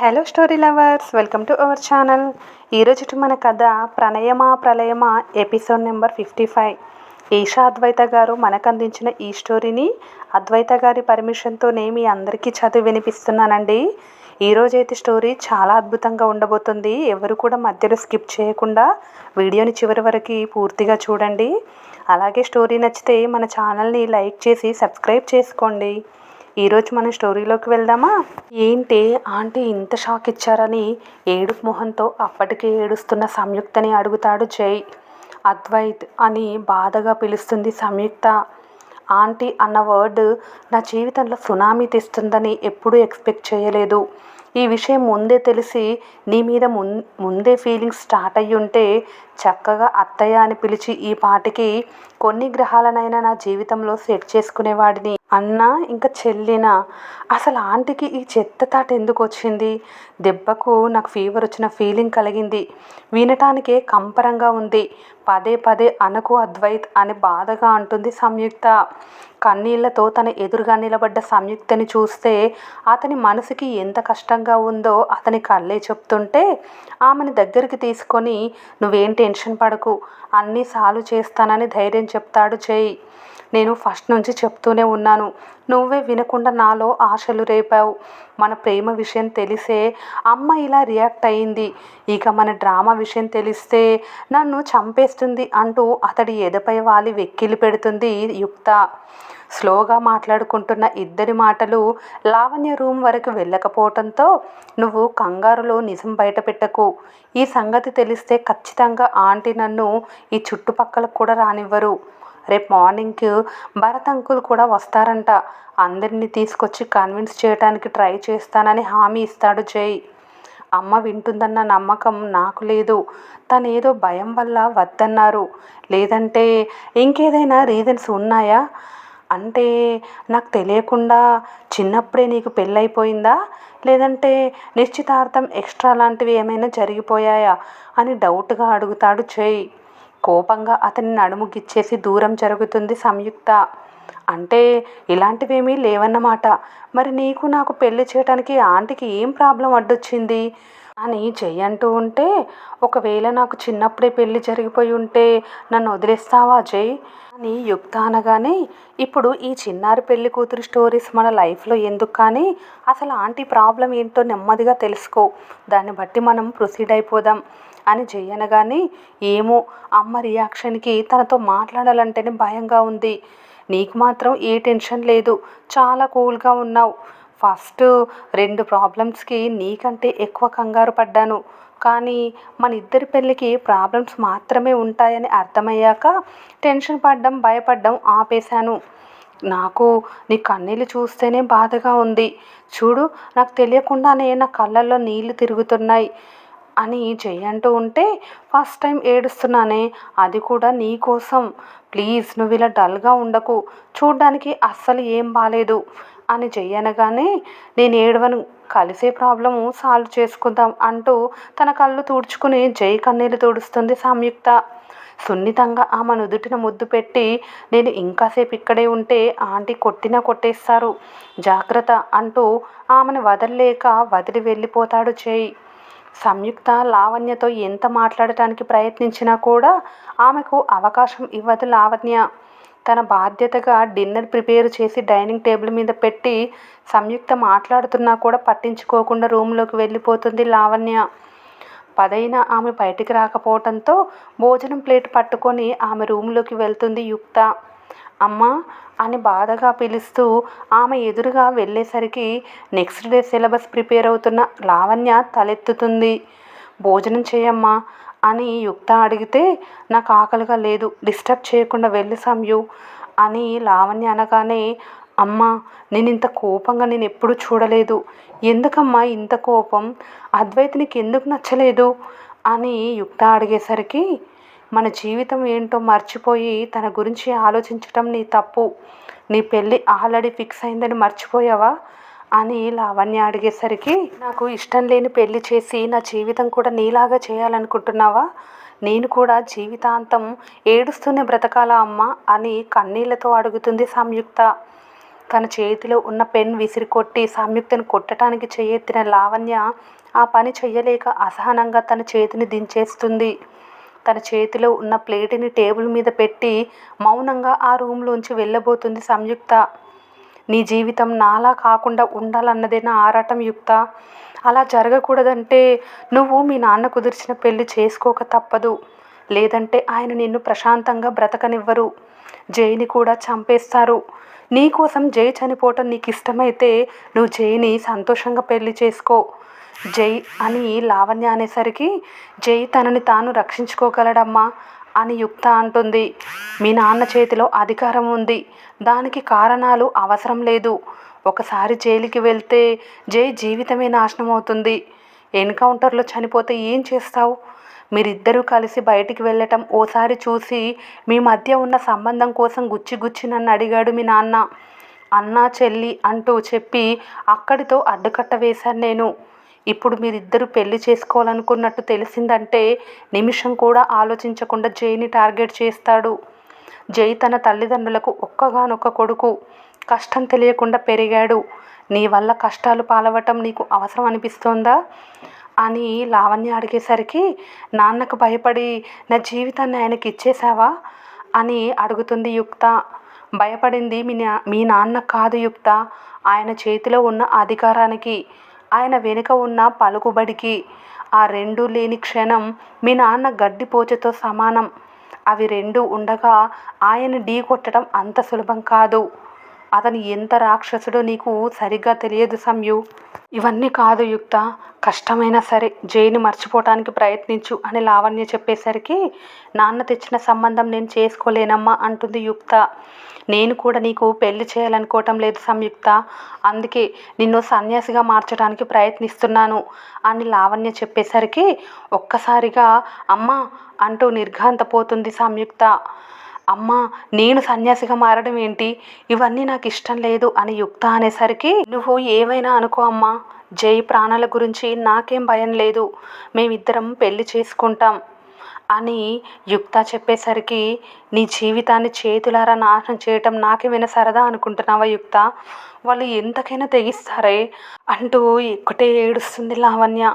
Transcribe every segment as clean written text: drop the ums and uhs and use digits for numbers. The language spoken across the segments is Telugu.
Hello story lovers, welcome to our channel. ఈరోజు మన కథ ప్రణయమా ప్రళయమా ఎపిసోడ్ నెంబర్ 55. ఈషా అద్వైత గారు మనకు అందించిన ఈ స్టోరీని అద్వైత గారి పర్మిషన్తోనే మీ అందరికీ చదివి వినిపిస్తున్నానండి. ఈరోజైతే స్టోరీ చాలా అద్భుతంగా ఉండబోతుంది. ఎవరు కూడా మధ్యలో స్కిప్ చేయకుండా వీడియోని చివరి వరకు పూర్తిగా చూడండి. అలాగే స్టోరీ నచ్చితే మన ఛానల్ని లైక్ చేసి సబ్స్క్రైబ్ చేసుకోండి. ఈరోజు మనం స్టోరీలోకి వెళ్దామా? ఏంటి ఆంటీ ఇంత షాక్ ఇచ్చారని ఏడుపు మొహంతో అప్పటికే ఏడుస్తున్న సంయుక్తని అడుగుతాడు జై. అద్వైత్ అని బాధగా పిలుస్తుంది సంయుక్త. ఆంటీ అన్న వర్డ్ నా జీవితంలో సునామీ తెస్తుందని ఎప్పుడూ ఎక్స్పెక్ట్ చేయలేదు. ఈ విషయం ముందే తెలిసి నీ మీద ముందే ఫీలింగ్స్ స్టార్ట్ అయ్యి ఉంటే చక్కగా అత్తయ్య అని పిలిచి ఈ పాటికి కొన్ని గ్రహాలనైనా నా జీవితంలో సెట్ చేసుకునేవాడిని. అన్నా ఇంకా చెల్లినా? అసలు ఆంటీకి ఈ చెత్త తాట ఎందుకు వచ్చింది? దెబ్బకు నాకు ఫీవర్ వచ్చిన ఫీలింగ్ కలిగింది. వినటానికే కంపరంగా ఉంది. పదే పదే అనకు అద్వైత్ అని బాధగా అంటుంది సంయుక్త. కన్నీళ్లతో తన ఎదురుగా నిలబడ్డ సంయుక్తని చూస్తే అతని మనసుకి ఎంత కష్టంగా ఉందో అతని కళ్ళే చెప్తుంటే ఆమెను దగ్గరికి తీసుకొని నువ్వేం టెన్షన్ పడకు, అన్నీ సాల్వ్ చేస్తానని ధైర్యం చెప్తాడు జై. నేను ఫస్ట్ నుంచి చెప్తూనే ఉన్నాను, నువ్వే వినకుండా నాలో ఆశలు రేపావు. మన ప్రేమ విషయం తెలిసే అమ్మ ఇలా రియాక్ట్ అయింది. ఇక మన డ్రామా విషయం తెలిస్తే నన్ను చంపేస్తుంది అంటూ అతడి ఎదపై వాలి వెక్కిలి పెడుతుంది యుక్త. స్లోగా మాట్లాడుకుంటున్న ఇద్దరి మాటలు లావణ్య రూమ్ వరకు వెళ్ళకపోవడంతో నువ్వు కంగారులో నిజం బయట పెట్టకు. ఈ సంగతి తెలిస్తే ఖచ్చితంగా ఆంటీ నన్ను ఈ చుట్టుపక్కలకు కూడా రానివ్వరు. రేపు మార్నింగ్కి భరత్ అంకుల్ కూడా వస్తారంట. అందరినీ తీసుకొచ్చి కన్విన్స్ చేయడానికి ట్రై చేస్తానని హామీ ఇస్తాడు జై. అమ్మ వింటుందన్న నమ్మకం నాకు లేదు. తనేదో భయం వల్ల వద్దన్నారు, లేదంటే ఇంకేదైనా రీజన్స్ ఉన్నాయా? అంటే నాకు తెలియకుండా చిన్నప్పుడే నీకు పెళ్ళైపోయిందా, లేదంటే నిశ్చితార్థం ఎక్స్ట్రా లాంటివి ఏమైనా జరిగిపోయాయా అని డౌట్గా అడుగుతాడు జై. కోపంగా అతని నడుము గిచ్చేసి దూరం జరుగుతుంది సంయుక్త. అంటే ఇలాంటివేమీ లేవన్నమాట. మరి నీకు నాకు పెళ్లి చేయడానికి ఆంటీకి ఏం ప్రాబ్లం అడ్డొచ్చింది అని జై అంటూ ఉంటే, ఒకవేళ నాకు చిన్నప్పుడే పెళ్లి జరిగిపోయి ఉంటే నన్ను వదిలేస్తావా జై అని యుక్త అనగానే, ఇప్పుడు ఈ చిన్నారి పెళ్లి కూతురు స్టోరీస్ మన లైఫ్లో ఎందుకు, కానీ అసలు ఆంటీ ప్రాబ్లం ఏంటో నెమ్మదిగా తెలుసుకో, దాన్ని బట్టి మనం ప్రొసీడ్ అయిపోదాం అని జై అనగానే, ఏమో అమ్మ రియాక్షన్కి తనతో మాట్లాడాలంటేనే భయంగా ఉంది. నీకు మాత్రం ఏ టెన్షన్ లేదు, చాలా కూల్గా ఉన్నావు. ఫస్ట్ 2 ప్రాబ్లమ్స్కి నీకంటే ఎక్కువ కంగారు పడ్డాను, కానీ మన ఇద్దరి పెళ్ళికి ప్రాబ్లమ్స్ మాత్రమే ఉంటాయని అర్థమయ్యాక టెన్షన్ పడ్డం భయపడ్డం ఆపేశాను. నాకు నీ కన్నీళ్ళు చూస్తేనే బాధగా ఉంది. చూడు, నాకు తెలియకుండానే నా కళ్ళల్లో నీళ్లు తిరుగుతున్నాయి అని జై అంటూ ఉంటే, ఫస్ట్ టైం ఏడుస్తున్నానే, అది కూడా నీ కోసం. ప్లీజ్ నువ్వు ఇలా డల్గా ఉండకు, చూడ్డానికి అస్సలు ఏం బాలేదు అని జై అనగానే, నేను ఏడవను, కలిసే ప్రాబ్లము సాల్వ్ చేసుకుందాం అంటూ తన కళ్ళు తుడుచుకుని జై కన్నీళ్ళు తుడుస్తుంది సంయుక్త. సున్నితంగా ఆమె నుదుటిన ముద్దు పెట్టి, నేను ఇంకాసేపు ఇక్కడే ఉంటే ఆంటీ కొట్టినా కొట్టేస్తారు, జాగ్రత్త అంటూ ఆమెను వదలలేక వదిలి వెళ్ళిపోతాడు జై. సంయుక్త లావణ్యతో ఎంత మాట్లాడటానికి ప్రయత్నించినా కూడా ఆమెకు అవకాశం ఇవ్వదు లావణ్య. తన బాధ్యతగా డిన్నర్ ప్రిపేర్ చేసి డైనింగ్ టేబుల్ మీద పెట్టి సంయుక్త మాట్లాడుతున్నా కూడా పట్టించుకోకుండా రూమ్లోకి వెళ్ళిపోతుంది లావణ్య. 10 ఆమె బయటికి రాకపోవడంతో భోజనం ప్లేట్ పట్టుకొని ఆమె రూమ్లోకి వెళ్తుంది యుక్త. అమ్మ అని బాధగా పిలుస్తూ ఆమె ఎదురుగా వెళ్ళేసరికి నెక్స్ట్ డే సిలబస్ ప్రిపేర్ అవుతున్న లావణ్య తలెత్తుతుంది. భోజనం చేయమ్మా అని యుక్త అడిగితే, నాకు ఆకలిగా లేదు, డిస్టర్బ్ చేయకుండా వెళ్ళి సంయు అని లావణ్య అనగానే, అమ్మ నేను ఇంత కోపంగా నేను ఎప్పుడూ చూడలేదు, ఎందుకమ్మా ఇంత కోపం, అద్వైత్ నీకు ఎందుకు నచ్చలేదు అని యుక్త అడిగేసరికి, మన జీవితం ఏంటో మర్చిపోయి తన గురించి ఆలోచించటం నీ తప్పు, నీ పెళ్ళి ఆల్రెడీ ఫిక్స్ అయిందని మర్చిపోయావా అని లావణ్య అడిగేసరికి, నాకు ఇష్టం లేని పెళ్లి చేసి నా జీవితం కూడా నీలాగా చేయాలనుకుంటున్నావా, నేను కూడా జీవితాంతం ఏడుస్తూనే బ్రతకాలా అమ్మ అని కన్నీళ్లతో అడుగుతుంది సంయుక్త. తన చేతిలో ఉన్న పెన్ విసిరికొట్టి సంయుక్తను కొట్టడానికి చేయెత్తిన లావణ్య ఆ పని చెయ్యలేక అసహనంగా తన చేతిని దించేస్తుంది. తన చేతిలో ఉన్న ప్లేటుని టేబుల్ మీద పెట్టి మౌనంగా ఆ రూంలోంచి వెళ్ళబోతుంది సంయుక్త. నీ జీవితం నాలా కాకుండా ఉండాలన్నదే నా ఆరాటం యుక్త. అలా జరగకూడదంటే నువ్వు మీ నాన్న కుదిర్చిన పెళ్లి చేసుకోక తప్పదు. లేదంటే ఆయన నిన్ను ప్రశాంతంగా బ్రతకనివ్వరు. జైని కూడా చంపేస్తారు. నీకోసం జై చనిపోవటం నీకు ఇష్టమైతే నువ్వు జైని సంతోషంగా పెళ్లి చేసుకో. జై అని లావణ్య అనేసరికి జై తనని తాను రక్షించుకోగలడమ్మా అని యుక్త అంటుంది. మీ నాన్న చేతిలో అధికారం ఉంది. దానికి కారణాలు అవసరం లేదు. ఒకసారి జైలుకి వెళ్తే జై జీవితమే నాశనం అవుతుంది. ఎన్కౌంటర్లో చనిపోతే ఏం చేస్తావు? మీరిద్దరూ కలిసి బయటికి వెళ్ళటం ఓసారి చూసి మీ మధ్య ఉన్న సంబంధం కోసం గుచ్చి గుచ్చి నన్ను అడిగాడు మీ నాన్న. అన్నా చెల్లి అంటూ చెప్పి అక్కడితో అడ్డుకట్ట వేశాను నేను. ఇప్పుడు మీరిద్దరూ పెళ్లి చేసుకోవాలనుకున్నట్టు తెలిసిందంటే నిమిషం కూడా ఆలోచించకుండా జైని టార్గెట్ చేస్తాడు. జై తన తల్లిదండ్రులకు ఒక్కగానొక్క కొడుకు. కష్టం తెలియకుండా పెరిగాడు. నీ వల్ల కష్టాలు పాలవటం నీకు అవసరం అనిపిస్తోందా అని లావణ్య అడిగేసరికి నాన్నకు భయపడి నా జీవితాన్ని ఆయనకి ఇచ్చేసావా అని అడుగుతుంది యుక్త. భయపడింది మీ నాన్న కాదు యుక్త, ఆయన చేతిలో ఉన్న అధికారానికి, ఆయన వెనుక ఉన్న పలుకుబడికి. ఆ రెండూ లేని క్షణం మీ నాన్న గడ్డిపోచతో సమానం. అవి రెండు ఉండగా ఆయన ఢీ కొట్టడం అంత సులభం కాదు. అతను ఎంత రాక్షసుడో నీకు సరిగ్గా తెలియదు సంయు. ఇవన్నీ కాదు యుక్త, కష్టమైనా సరే జైని మర్చిపోవటానికి ప్రయత్నించు అని లావణ్య చెప్పేసరికి నాన్న తెచ్చిన సంబంధం నేను చేసుకోలేనమ్మా అంటుంది యుక్త. నేను కూడా నీకు పెళ్లి చేయాలనుకోవటం లేదు సంయుక్త, అందుకే నిన్ను సన్యాసిగా మార్చడానికి ప్రయత్నిస్తున్నాను అని లావణ్య చెప్పేసరికి ఒక్కసారిగా అమ్మా అంటూ నిర్ఘాంతపోతుంది సంయుక్త. అమ్మా, నేను సన్యాసిగా మారడం ఏంటి? ఇవన్నీ నాకు ఇష్టం లేదు అని యుక్త అనేసరికి నువ్వు ఏమైనా అనుకో అమ్మా, జై ప్రాణాల గురించి నాకేం భయం లేదు. మేమిద్దరం పెళ్లి చేసుకుంటాం అని యుక్త చెప్పేసరికి నీ జీవితాన్ని చేతులారా నాశనం చేయటం నాకేమైనా సరదా అనుకుంటున్నావా యుక్త? వాళ్ళు ఎంతకైనా తెగిస్తారే అంటూ ఒక్కటే ఏడుస్తుంది లావణ్య.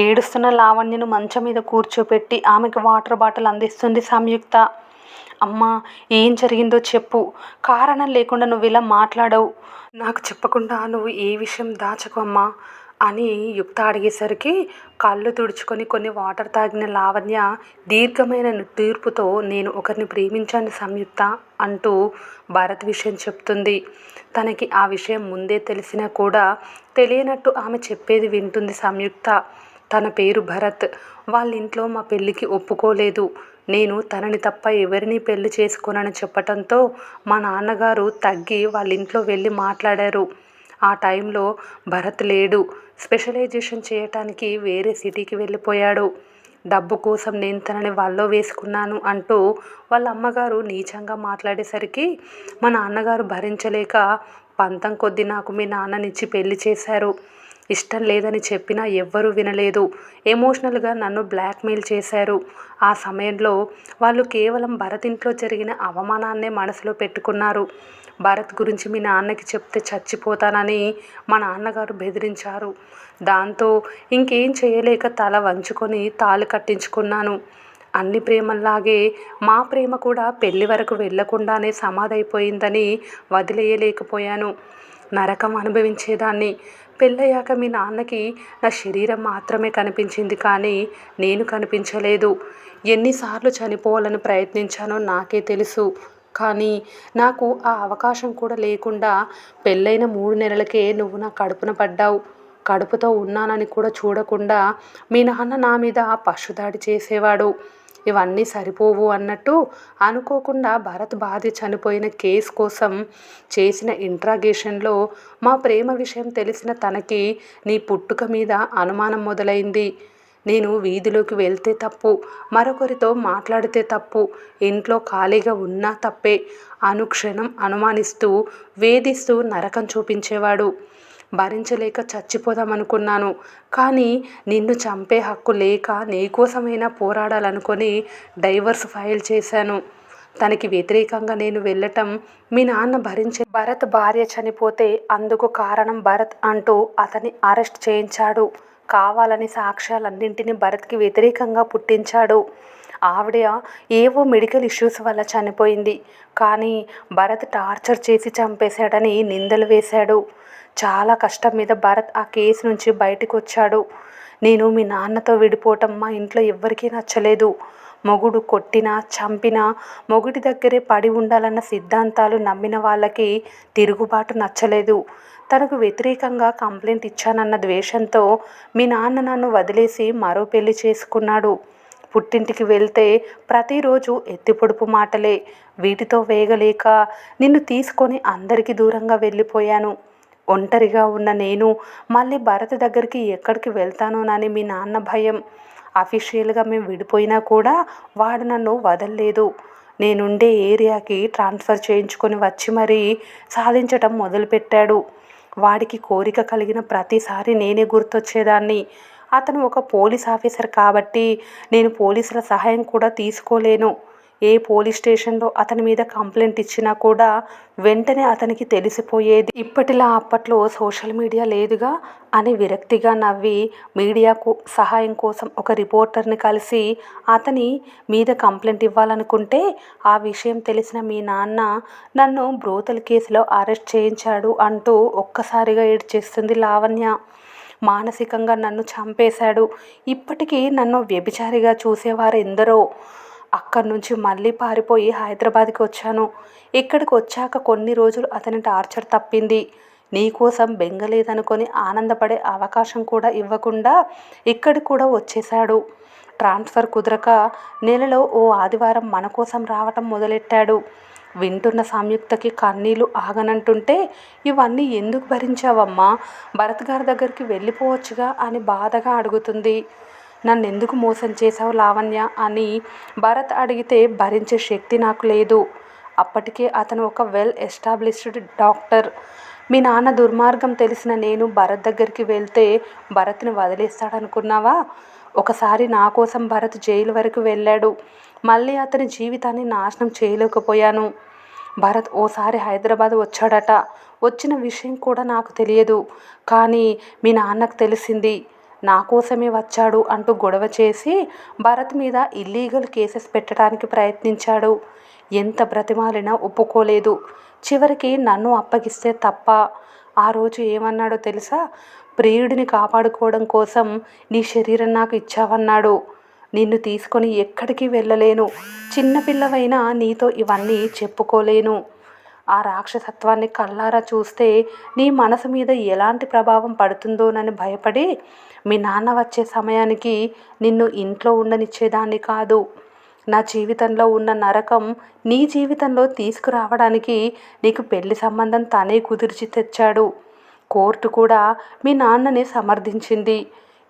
ఏడుస్తున్న లావణ్యను మంచం మీద కూర్చోపెట్టి ఆమెకు వాటర్ బాటిల్ అందిస్తుంది సంయుక్త. అమ్మా, ఏం జరిగిందో చెప్పు. కారణం లేకుండా నువ్వు ఇలా మాట్లాడవు. నాకు చెప్పకుండా నువ్వు ఏ విషయం దాచకు అమ్మా అని యుక్త అడిగేసరికి కళ్ళు తుడుచుకొని కొన్ని వాటర్ తాగిన లావణ్య దీర్ఘమైన తీర్పుతో నేను ఒకరిని ప్రేమించాను సంయుక్త అంటూ భరత్ విషయం చెప్తుంది. తనకి ఆ విషయం ముందే తెలిసినా కూడా తెలియనట్టు ఆమె చెప్పేది వింటుంది సంయుక్త. తన పేరు భరత్. వాళ్ళ ఇంట్లో మా పెళ్ళికి ఒప్పుకోలేదు. నేను తనని తప్ప ఎవరిని పెళ్లి చేసుకోనని చెప్పటంతో మా నాన్నగారు తగ్గి వాళ్ళ ఇంట్లో వెళ్ళి మాట్లాడారు. ఆ టైంలో భరత్ లేడు. స్పెషలైజేషన్ చేయటానికి వేరే సిటీకి వెళ్ళిపోయాడు. డబ్బు కోసం నేను తనని వల్లో వేసుకున్నాను అంటూ వాళ్ళ అమ్మగారు నీచంగా మాట్లాడేసరికి మా నాన్నగారు భరించలేక పంతం కొద్దీ నాకు మీ నాన్ననిచ్చి పెళ్లి చేశారు. ఇష్టం లేదని చెప్పినా ఎవ్వరూ వినలేదు. ఎమోషనల్గా నన్ను బ్లాక్మెయిల్ చేశారు. ఆ సమయంలో వాళ్ళు కేవలం భరత్ ఇంట్లో జరిగిన అవమానాన్నే మనసులో పెట్టుకున్నారు. భరత్ గురించి మీ నాన్నకి చెప్తే చచ్చిపోతానని మా నాన్నగారు బెదిరించారు. దాంతో ఇంకేం చేయలేక తల వంచుకొని తాళి కట్టించుకున్నాను. అన్ని ప్రేమల్లాగే మా ప్రేమ కూడా పెళ్లి వరకు వెళ్లకుండానే సమాధైపోయిందని వదిలేయలేకపోయాను. నరకం అనుభవించేదాన్ని. పెళ్ళయ్యాక మీ నాన్నకి నా శరీరం మాత్రమే కనిపించింది, కానీ నేను కనిపించలేదు. ఎన్నిసార్లు చనిపోవాలని ప్రయత్నించానో నాకే తెలుసు. కానీ నాకు ఆ అవకాశం కూడా లేకుండా పెళ్ళైన 3 నెలలకే నువ్వు నా కడుపున పడ్డావు. కడుపుతో ఉన్నానని కూడా చూడకుండా మీ నాన్న నా మీద పశుదాడి చేసేవాడు. ఇవన్నీ సరిపోవు అన్నట్టు అనుకోకుండా భరత్ భార్య చనిపోయిన కేసు కోసం చేసిన ఇంట్రాగేషన్లో మా ప్రేమ విషయం తెలిసిన తనకి నీ పుట్టుక మీద అనుమానం మొదలైంది. నేను వీధిలోకి వెళ్తే తప్పు, మరొకరితో మాట్లాడితే తప్పు, ఇంట్లో ఖాళీగా ఉన్నా తప్పే. అనుక్షణం అనుమానిస్తూ వేధిస్తూ నరకం చూపించేవాడు. భరించలేక చచ్చిపోదామనుకున్నాను. కానీ నిన్ను చంపే హక్కు లేక నీకోసమైనా పోరాడాలనుకొని డైవర్స్ ఫైల్ చేశాను. తనకి వ్యతిరేకంగా నేను వెళ్ళటం మీ నాన్న భరించే. భరత్ భార్య చనిపోతే అందుకు కారణం భరత్ అంటూ అతన్ని అరెస్ట్ చేయించాడు. కావాలని సాక్ష్యాలన్నింటినీ భరత్కి వ్యతిరేకంగా పుట్టించాడు. ఆవిడ ఏవో మెడికల్ ఇష్యూస్ వల్ల చనిపోయింది, కానీ భరత్ టార్చర్ చేసి చంపేశాడని నిందలు వేశాడు. చాలా కష్టం మీద భరత్ ఆ కేసు నుంచి బయటకు వచ్చాడు. నేను మీ నాన్నతో విడిపోవటం మా ఇంట్లో ఎవ్వరికీ నచ్చలేదు. మొగుడు కొట్టినా చంపినా మొగుడి దగ్గరే పడి ఉండాలన్న సిద్ధాంతాలు నమ్మిన వాళ్ళకి తిరుగుబాటు నచ్చలేదు. తనకు వ్యతిరేకంగా కంప్లైంట్ ఇచ్చానన్న ద్వేషంతో మీ నాన్న నన్ను వదిలేసి మరో పెళ్లి చేసుకున్నాడు. పుట్టింటికి వెళ్తే ప్రతిరోజు ఎత్తిపొడుపు మాటలే. వీటితో వేగలేక నిన్ను తీసుకొని అందరికీ దూరంగా వెళ్ళిపోయాను. ఒంటరిగా ఉన్న నేను మళ్ళీ భరత్ దగ్గరికి ఎక్కడికి వెళ్తానోనని మీ నాన్న భయం. అఫీషియల్గా మేము విడిపోయినా కూడా వాడు నన్ను వదల్లేదు. నేనుండే ఏరియాకి ట్రాన్స్ఫర్ చేయించుకొని వచ్చి మరీ సాధించటం మొదలుపెట్టాడు. వాడికి కోరిక కలిగిన ప్రతిసారి నేనే గుర్తొచ్చేదాన్ని. అతను ఒక పోలీస్ ఆఫీసర్ కాబట్టి నేను పోలీసుల సహాయం కూడా తీసుకోలేను. ఏ పోలీస్ స్టేషన్లో అతని మీద కంప్లైంట్ ఇచ్చినా కూడా వెంటనే అతనికి తెలిసిపోయేది. ఇప్పటిలా అప్పట్లో సోషల్ మీడియా లేదుగా అని విరక్తిగా నవ్వి మీడియాకు సహాయం కోసం ఒక రిపోర్టర్ని కలిసి అతని మీద కంప్లైంట్ ఇవ్వాలనుకుంటే ఆ విషయం తెలిసిన మీ నాన్న నన్ను బ్రోతల్ కేసులో అరెస్ట్ చేయించాడు అంటూ ఒక్కసారిగా ఏడ్చేస్తుంది లావణ్య. మానసికంగా నన్ను చంపేశాడు. ఇప్పటికీ నన్ను వ్యభిచారిగా చూసేవారు ఎందరో. అక్కడి నుంచి మళ్ళీ పారిపోయి హైదరాబాద్కి వచ్చాను. ఇక్కడికి వచ్చాక కొన్ని రోజులు అతని టార్చర్ తప్పింది. నీకోసం బెంగలేదనుకొని ఆనందపడే అవకాశం కూడా ఇవ్వకుండా ఇక్కడికి కూడా వచ్చేశాడు. ట్రాన్స్ఫర్ కుదరక నెలలో ఓ ఆదివారం మన కోసం రావటం మొదలెట్టాడు. వింటున్న సంయుక్తకి కన్నీళ్లు ఆగనంటుంటే ఇవన్నీ ఎందుకు భరించావమ్మా? భరత్ గారి దగ్గరికి వెళ్ళిపోవచ్చుగా అని బాధగా అడుగుతుంది. నన్నెందుకు మోసం చేశావు లావణ్య అని భరత్ అడిగితే భరించే శక్తి నాకు లేదు. అప్పటికే అతను ఒక వెల్ ఎస్టాబ్లిష్డ్ డాక్టర్. మీ నాన్న దుర్మార్గం తెలిసిన నేను భరత్ దగ్గరికి వెళ్తే భరత్ని వదిలేస్తాడనుకున్నావా? ఒకసారి నా కోసం భరత్ జైలు వరకు వెళ్ళాడు. మళ్ళీ అతని జీవితాన్ని నాశనం చేయలేకపోయాను. భరత్ ఓసారి హైదరాబాద్ వచ్చాడట. వచ్చిన విషయం కూడా నాకు తెలియదు, కానీ మీ నాన్నకు తెలిసింది. నా కోసమే వచ్చాడు అంటూ గొడవ చేసి భరత్ మీద ఇల్లీగల్ కేసెస్ పెట్టడానికి ప్రయత్నించాడు. ఎంత బ్రతిమాలినా ఒప్పుకోలేదు. చివరికి నన్ను అప్పగిస్తే తప్ప. ఆ రోజు ఏమన్నాడో తెలుసా? ప్రియుడిని కాపాడుకోవడం కోసం నీ శరీరం నాకు ఇచ్చావన్నాడు. నిన్ను తీసుకొని ఎక్కడికి వెళ్ళలేను. చిన్నపిల్లవైనా నీతో ఇవన్నీ చెప్పుకోలేను. ఆ రాక్షసత్వాన్ని కళ్ళారా చూస్తే నీ మనసు మీద ఎలాంటి ప్రభావం పడుతుందోనని భయపడి మీ నాన్న వచ్చే సమయానికి నిన్ను ఇంట్లో ఉండనిచ్చేదాన్ని కాదు. నా జీవితంలో ఉన్న నరకం నీ జీవితంలో తీసుకురావడానికి నీకు పెళ్లి సంబంధం తనే కుదిర్చి తెచ్చాడు. కోర్టు కూడా మీ నాన్నని సమర్థించింది.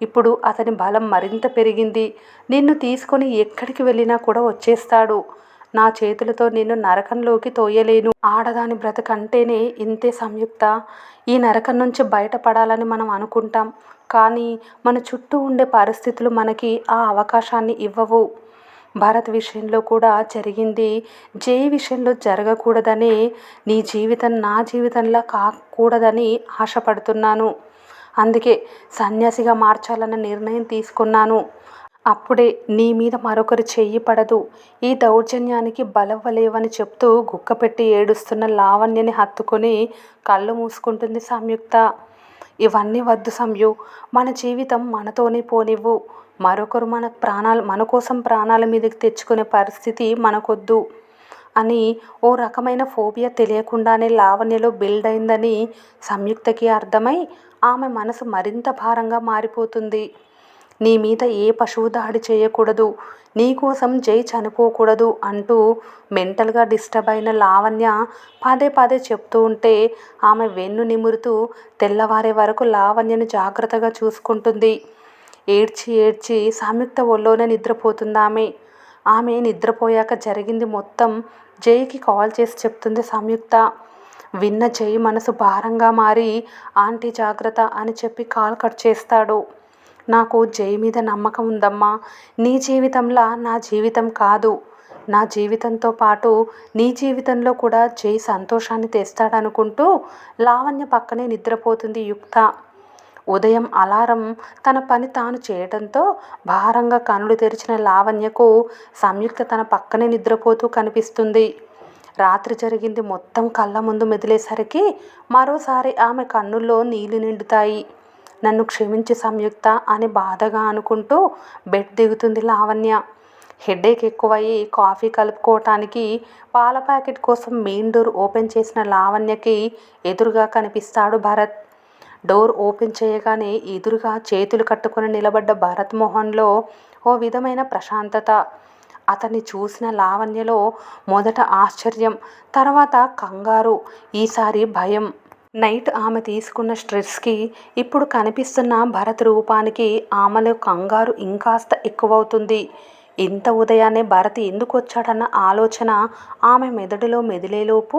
ఇప్పుడు అతని బలం మరింత పెరిగింది. నిన్ను తీసుకొని ఎక్కడికి వెళ్ళినా కూడా వచ్చేస్తాడు. నా చేతులతో నిన్ను నరకంలోకి తోయలేను. ఆడదాని బ్రతకంటేనే ఇంతే సంయుక్త. ఈ నరకం నుంచి బయటపడాలని మనం అనుకుంటాం, కానీ మన చుట్టూ ఉండే పరిస్థితులు మనకి ఆ అవకాశాన్ని ఇవ్వవు. భరత్ విషయంలో కూడా జరిగింది జై విషయంలో జరగకూడదనే. నీ జీవితం నా జీవితంలా కాకూడదని ఆశపడుతున్నాను. అందుకే సన్యాసిగా మార్చాలన్న నిర్ణయం తీసుకున్నాను. అప్పుడే నీ మీద మరొకరి చెయ్యి పడదు. ఈ దౌర్జన్యానికి బలవ్వలేవని చెప్తూ గుక్కపెట్టి ఏడుస్తున్న లావణ్యని హత్తుకొని కళ్ళు మూసుకుంటుంది సంయుక్త. ఇవన్నీ వద్దు సంయు. మన జీవితం మనతోనే పోనివ్వు. మరొకరు మన కోసం ప్రాణాల మీదకి తెచ్చుకునే పరిస్థితి మనకొద్దు అని ఓ రకమైన ఫోబియా తెలియకుండానే లావణ్యలో బిల్డ్ అయిందని సంయుక్తకి అర్థమై ఆమె మనసు మరింత భారంగా మారిపోతుంది. నీ మీద ఏ పశువు దాడి చేయకూడదు, నీకోసం జై చనిపోకూడదు అంటూ మెంటల్గా డిస్టర్బ్ అయిన లావణ్య పదే పదే చెప్తూ ఉంటే ఆమె వెన్ను నిమురుతూ తెల్లవారే వరకు లావణ్యను జాగ్రత్తగా చూసుకుంటుంది. ఏడ్చి ఏడ్చి సంయుక్త ఒళ్ళోనే నిద్రపోతుంది. ఆమె నిద్రపోయాక జరిగింది మొత్తం జైకి కాల్ చేసి చెప్తుంది సంయుక్త. విన్న జై మనసు భారంగా మారి ఆంటీ జాగ్రత్త అని చెప్పి కాల్ కట్ చేస్తాడు. నాకు జై మీద నమ్మకం ఉందమ్మా. నీ జీవితంలా నా జీవితం కాదు. నా జీవితంతో పాటు నీ జీవితంలో కూడా జై సంతోషాన్ని తెస్తాడనుకుంటూ లావణ్య పక్కనే నిద్రపోతుంది యుక్త. ఉదయం అలారం తన పని తాను చేయడంతో భారంగా కనులు తెరిచిన లావణ్యకు సంయుక్త తన పక్కనే నిద్రపోతూ కనిపిస్తుంది. రాత్రి జరిగింది మొత్తం కళ్ళ ముందు మెదిలేసరికి మరోసారి ఆమె కన్నుల్లో నీళ్లు నిండుతాయి. నన్ను క్షమించి సంయుక్త అని బాధగా అనుకుంటూ బెడ్ దిగుతుంది లావణ్య. హెడేక్ ఎక్కువయ్యి కాఫీ కలుపుకోవటానికి పాల ప్యాకెట్ కోసం మెయిన్ డోర్ ఓపెన్ చేసిన లావణ్యకి ఎదురుగా కనిపిస్తాడు భరత్. డోర్ ఓపెన్ చేయగానే ఎదురుగా చేతులు కట్టుకుని నిలబడ్డ భరత్ మొహంలో ఓ విధమైన ప్రశాంతత. అతన్ని చూసిన లావణ్యలో మొదట ఆశ్చర్యం, తర్వాత కంగారు, ఈసారి భయం. నైట్ ఆమె తీసుకున్న స్ట్రెస్కి ఇప్పుడు కనిపిస్తున్న భరత్ రూపానికి ఆమెలో కంగారు ఇంకాస్త ఎక్కువవుతుంది. ఇంత ఉదయాన్నే భరత్ ఎందుకు వచ్చాడన్న ఆలోచన ఆమె మెదడులో మెదిలేలోపు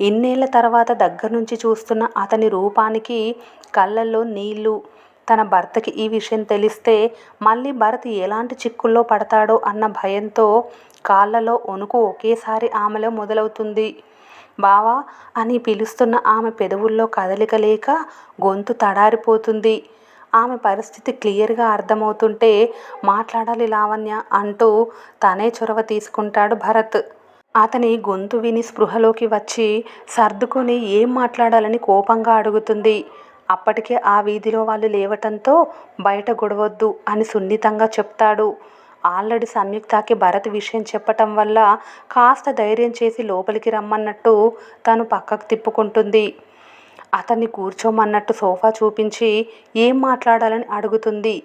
ఇన్నేళ్ల తర్వాత దగ్గర నుంచి చూస్తున్న అతని రూపానికి కళ్ళల్లో నీళ్లు. తన భర్తకి ఈ విషయం తెలిస్తే మళ్ళీ భరత్ ఎలాంటి చిక్కుల్లో పడతాడో అన్న భయంతో కాళ్ళలో వణుకు ఒకేసారి ఆమెలో మొదలవుతుంది. బావా అని పిలుస్తున్న ఆమె పెదవుల్లో కదలిక లేక గొంతు తడారిపోతుంది. ఆమె పరిస్థితి క్లియర్గా అర్థమవుతుంటే మాట్లాడాలి లావణ్య అంటూ తనే చొరవ తీసుకుంటాడు భరత్. అతని గొంతు విని స్పృహలోకి వచ్చి సర్దుకొని ఏం మాట్లాడాలని కోపంగా అడుగుతుంది. అప్పటికే ఆ వీధిలో వాళ్ళు లేవటంతో బయట గొడవద్దు అని సున్నితంగా చెప్తాడు. ఆల్రెడీ సంయుక్తకి భరత్ విషయం చెప్పటం వల్ల కాస్త ధైర్యం చేసి లోపలికి రమ్మన్నట్టు తను పక్కకు తిప్పుకుంటుంది. అతన్ని కూర్చోమన్నట్టు సోఫా చూపించి ఏం మాట్లాడాలని అడుగుతుంది.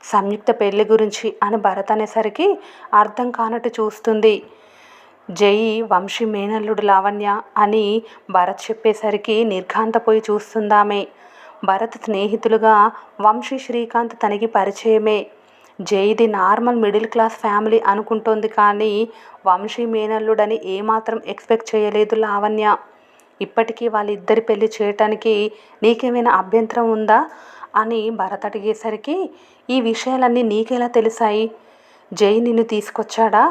సంయుక్త పెళ్లి గురించి అని భరత్ అనేసరికి అర్థం కానట్టు చూస్తుంది. జై వంశీ మేనల్లుడు లావణ్య అని భరత్ చెప్పేసరికి నిర్ఘాంతపోయి చూస్తుందామె. భరత్ స్నేహితులుగా వంశీ శ్రీకాంత్ తనకి పరిచయమే. జైది నార్మల్ మిడిల్ క్లాస్ ఫ్యామిలీ అనుకుంటోంది కానీ వంశీ మేనల్లుడని ఏమాత్రం ఎక్స్పెక్ట్ చేయలేదు లావణ్య. ఇప్పటికీ వాళ్ళిద్దరి పెళ్లి చేయటానికి నీకేమైనా అభ్యంతరం ఉందా అని భరత్ అడిగేసరికి ఈ విషయాలన్నీ నీకెలా తెలిసాయి? జై నిన్ను తీసుకొచ్చాడా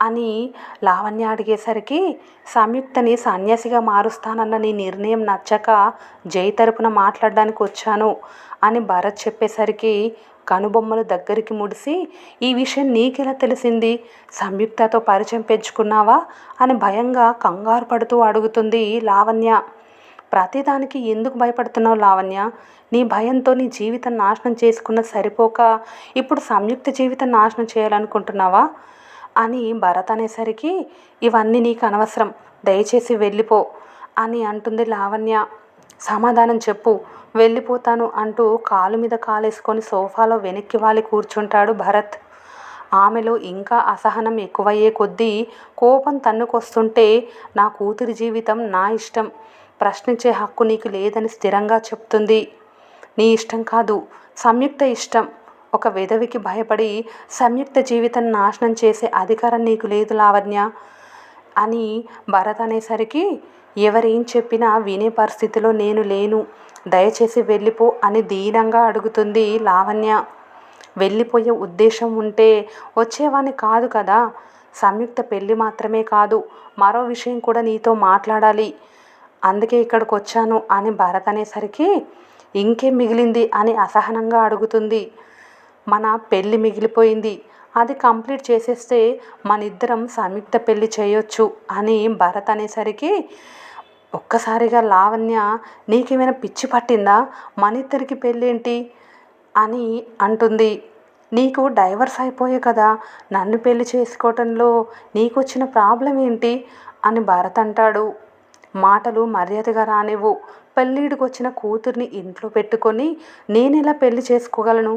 అని లావణ్య అడిగేసరికి సంయుక్తని సన్యాసిగా మారుస్తానన్న నీ నిర్ణయం నచ్చక జై తరపున మాట్లాడడానికి వచ్చాను అని భరత్ చెప్పేసరికి కనుబొమ్మలు దగ్గరికి ముడిసి ఈ విషయం నీకెలా తెలిసింది? సంయుక్తతో పరిచయం పెంచుకున్నావా అని భయంగా కంగారు పడుతూ అడుగుతుంది లావణ్య. ప్రతిదానికి ఎందుకు భయపడుతున్నావు లావణ్య? నీ భయంతో నీ జీవితం నాశనం చేసుకున్న సరిపోక ఇప్పుడు సంయుక్త జీవితం నాశనం చేయాలనుకుంటున్నావా అని భరత్ అనేసరికి ఇవన్నీ నీకు అనవసరం, దయచేసి వెళ్ళిపో అని అంటుంది లావణ్య. సమాధానం చెప్పు, వెళ్ళిపోతాను అంటూ కాలు మీద కాలేసుకొని సోఫాలో వెనక్కి వాలి కూర్చుంటాడు భరత్. ఆమెలో ఇంకా అసహనం ఎక్కువయ్యే కొద్దీ కోపం తన్నుకొస్తుంటే నా కూతురి జీవితం నా ఇష్టం, ప్రశ్నించే హక్కు నీకు లేదని స్థిరంగా చెప్తుంది. నీ ఇష్టం కాదు, సంయుక్త ఇష్టం. ఒక విధవికి భయపడి సంయుక్త జీవితం నాశనం చేసే అధికారం నీకు లేదు లావణ్య అని భరత్ అనేసరికి ఎవరేం చెప్పినా వినే పరిస్థితిలో నేను లేను, దయచేసి వెళ్ళిపో అని దీనంగా అడుగుతుంది లావణ్య. వెళ్ళిపోయే ఉద్దేశం ఉంటే వచ్చేవాణ్ణి కాదు కదా. సంయుక్త పెళ్ళి మాత్రమే కాదు, మరో విషయం కూడా నీతో మాట్లాడాలి, అందుకే ఇక్కడికి వచ్చాను అని భరత్ అనేసరికి ఇంకేం మిగిలింది అని అసహనంగా అడుగుతుంది. మన పెళ్ళి మిగిలిపోయింది, అది కంప్లీట్ చేసేస్తే మనిద్దరం సంయుక్త పెళ్ళి చేయొచ్చు అని భరత్ అనేసరికి ఒక్కసారిగా లావణ్య నీకేమైనా పిచ్చి పట్టిందా, మన ఇద్దరికి పెళ్ళేంటి అని అంటుంది. నీకు డైవర్స్ అయిపోయే కదా, నన్ను పెళ్లి చేసుకోవటంలో నీకు వచ్చిన ప్రాబ్లం ఏంటి అని భరత్ అంటాడు. మాటలు మర్యాదగా రానివ్వు, పెళ్ళిడికి వచ్చిన కూతుర్ని ఇంట్లో పెట్టుకొని నేనెలా పెళ్లి చేసుకోగలను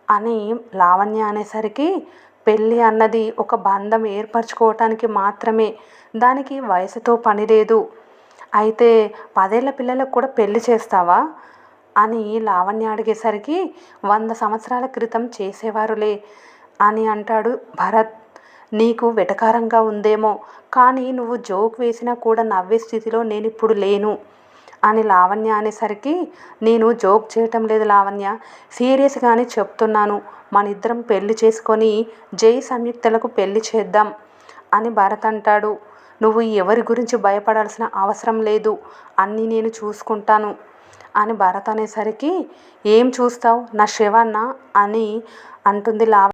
అని లావణ్య అనేసరికి పెళ్ళి అన్నది ఒక బంధం ఏర్పరచుకోవటానికి మాత్రమే, దానికి వయసుతో పని లేదు. అయితే 10 ఏళ్ల పిల్లలకు కూడా పెళ్లి చేస్తావా అని లావణ్య అడిగేసరికి 100 సంవత్సరాల క్రితం చేసేవారులే అని అంటాడు భరత్. నీకు వెటకారంగా ఉందేమో కానీ నువ్వు జోక్ వేసినా కూడా నవ్వే స్థితిలో నేను ఇప్పుడు లేను అని లావణ్య అనేసరికి నేను జోక్ చేయటం లేదు లావణ్య, సీరియస్గానే చెప్తున్నాను, మన ఇద్దరం పెళ్లి చేసుకొని జై సంయుక్తలకు పెళ్లి చేద్దాం అని భరత్ అంటాడు. నువ్వు ఎవరి గురించి భయపడాల్సిన అవసరం లేదు, అన్నీ నేను చూసుకుంటాను అని భరత్ అనేసరికి, ఏం చూస్తావు, నా శవాన్న అని అంటుంది లావణ్య.